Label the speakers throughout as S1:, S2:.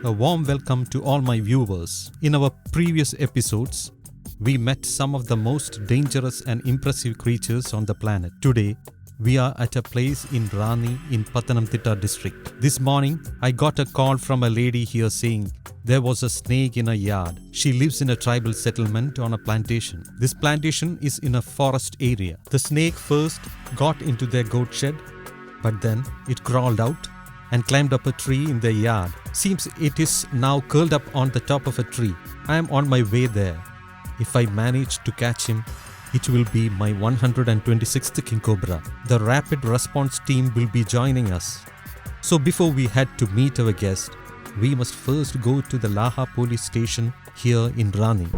S1: A warm welcome to all my viewers. In our previous episodes, we met some of the most dangerous and impressive creatures on the planet. Today, we are at a place in Rani in Pathanamthitta district. This morning, I got a call from a lady here saying there was a snake in a yard. She lives in a tribal settlement on a plantation. This plantation is in a forest area. The snake first got into their goat shed, but then it crawled out and climbed up a tree in their yard. Seems it is now curled up on the top of a tree. I am on my way there. If I manage to catch him, it will be my 126th king cobra. The rapid response team will be joining us. So before we head to meet our guest, we must first go to the Laha police station here in Rani.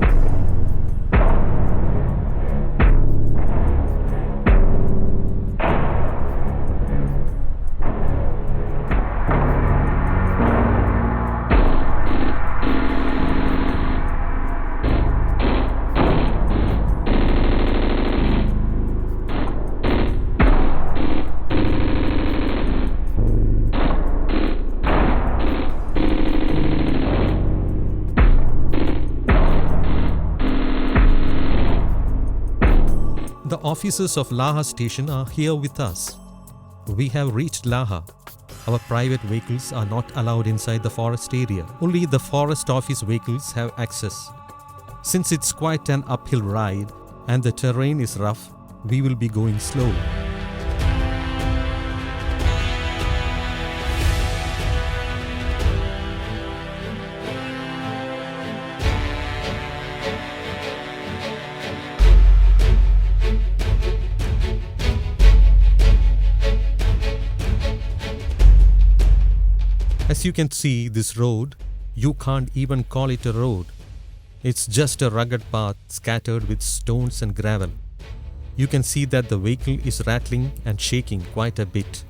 S1: The officers of Laha station are here with us. We have reached Laha. Our private vehicles are not allowed inside the forest area. Only the forest office vehicles have access. Since it's quite an uphill ride and the terrain is rough, we will be going slow. As you can see, this road, you can't even call it a road. It's just a rugged path scattered with stones and gravel. You can see that the vehicle is rattling and shaking quite a bit.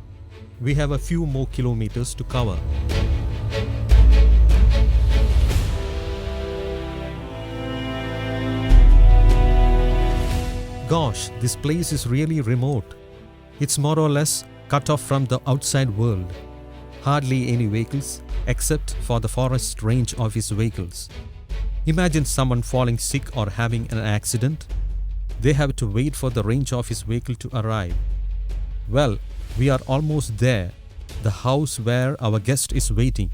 S1: We have a few more kilometers to cover. Gosh, this place is really remote. It's more or less cut off from the outside world. Hardly any vehicles except for the forest range office vehicles. Imagine someone falling sick or having an accident. They have to wait for the range office vehicle to arrive. Well, we are almost there, the house where our guest is waiting.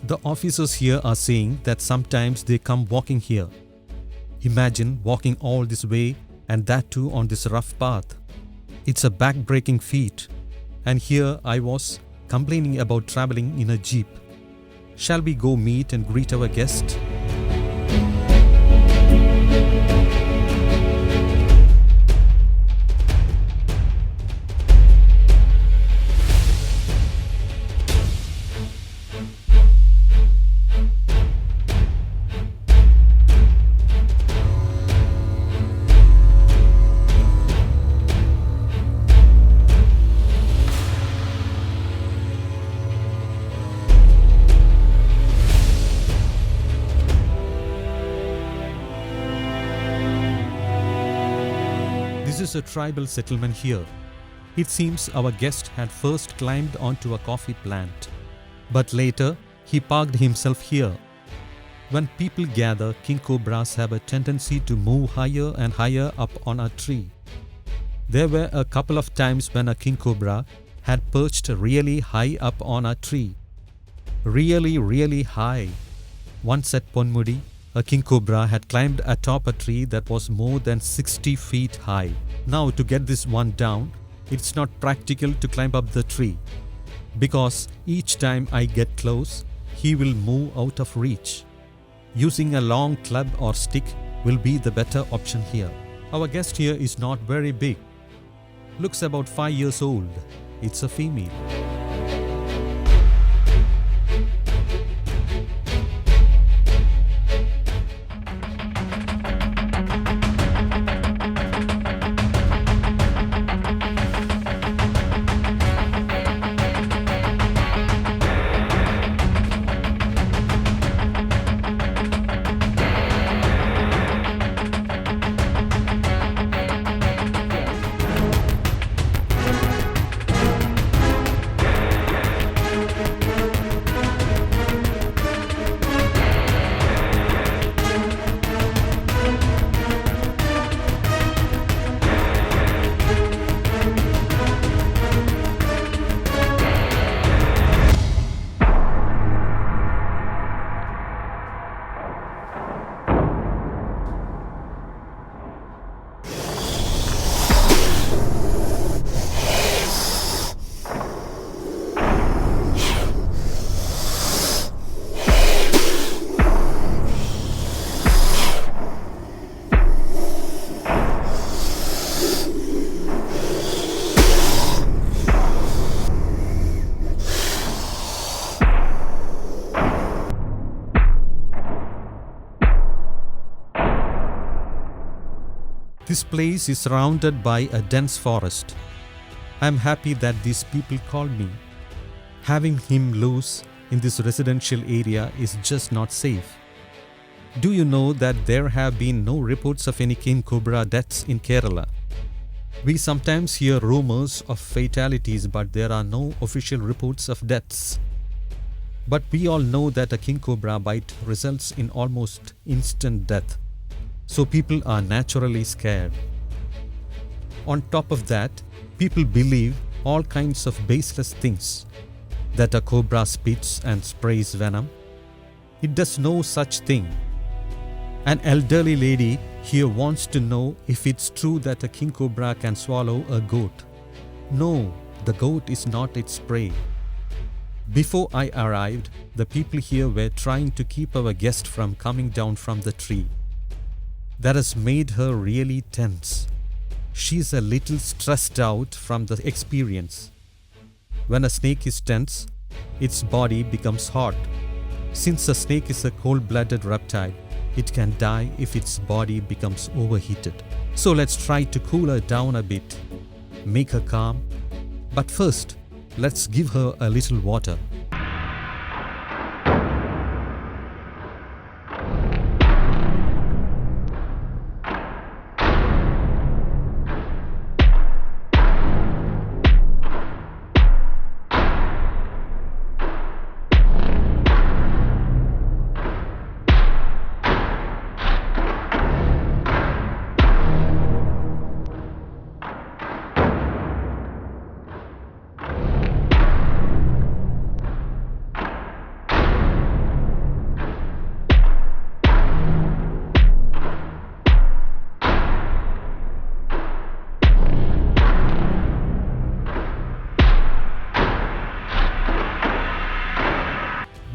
S1: The officers here are saying that sometimes they come walking here. Imagine walking all this way and that too on this rough path. It's a back-breaking feat. And here I was complaining about traveling in a jeep. Shall we go meet and greet our guest? This is a tribal settlement here. It seems our guest had first climbed onto a coffee plant, but later he parked himself here. When people gather, king cobras have a tendency to move higher and higher up on a tree. There were a couple of times when a king cobra had perched really high up on a tree. Really high. Once at Ponmudi, a king cobra had climbed atop a tree that was more than 60 feet high. Now to get this one down, it's not practical to climb up the tree, because each time I get close, he will move out of reach. Using a long club or stick will be the better option here. Our guest here is not very big. Looks about 5 years old. It's a female. This place is surrounded by a dense forest. I am happy that these people called me. Having him loose in this residential area is just not safe. Do you know that there have been no reports of any king cobra deaths in Kerala? We sometimes hear rumors of fatalities, but there are no official reports of deaths. But we all know that a king cobra bite results in almost instant death. So people are naturally scared. On top of that, people believe all kinds of baseless things, that a cobra spits and sprays venom. It does no such thing. An elderly lady here wants to know if it's true that a king cobra can swallow a goat. No, the goat is not its prey. Before I arrived, the people here were trying to keep our guest from coming down from the tree. That has made her really tense. She's a little stressed out from the experience. When a snake is tense, its body becomes hot. Since a snake is a cold-blooded reptile, it can die if its body becomes overheated. So let's try to cool her down a bit, make her calm. But first, let's give her a little water.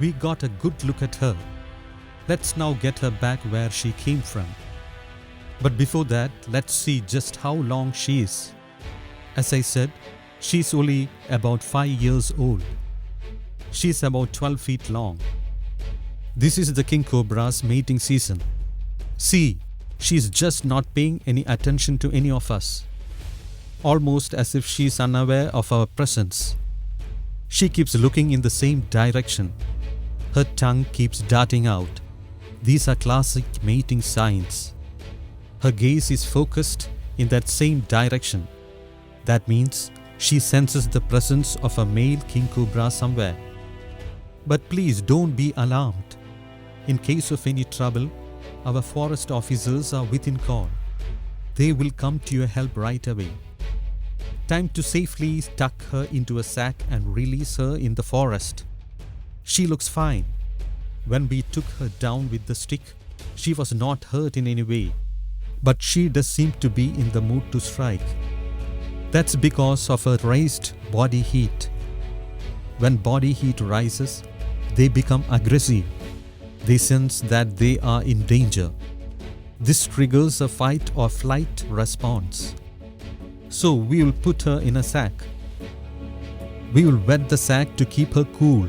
S1: We got a good look at her. Let's now get her back where she came from. But before that, let's see just how long she is. As I said, she's only about 5 years old. She's about 12 feet long. This is the king cobra's mating season. See, she's just not paying any attention to any of us. Almost as if she's unaware of our presence. She keeps looking in the same direction. Her tongue keeps darting out. These are classic mating signs. Her gaze is focused in that same direction. That means she senses the presence of a male king cobra somewhere. But please don't be alarmed. In case of any trouble, our forest officers are within call. They will come to your help right away. Time to safely tuck her into a sack and release her in the forest. She looks fine. When we took her down with the stick, she was not hurt in any way. But she does seem to be in the mood to strike. That's because of her raised body heat. When body heat rises, they become aggressive. They sense that they are in danger. This triggers a fight or flight response. So we will put her in a sack. We will wet the sack to keep her cool.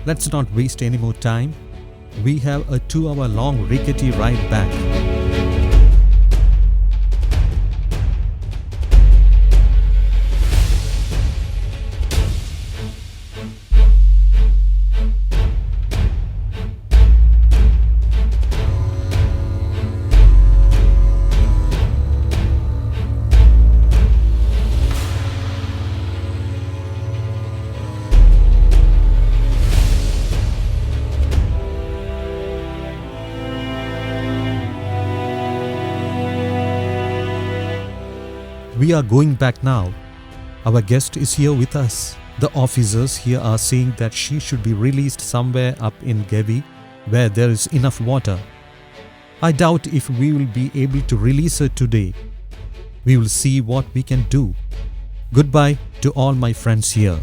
S1: Let's not waste any more time. We have a 2-hour-long rickety ride back. We are going back now. Our guest is here with us. The officers here are saying that she should be released somewhere up in Gevi where there is enough water. I doubt if we will be able to release her today. We will see what we can do. Goodbye to all my friends here.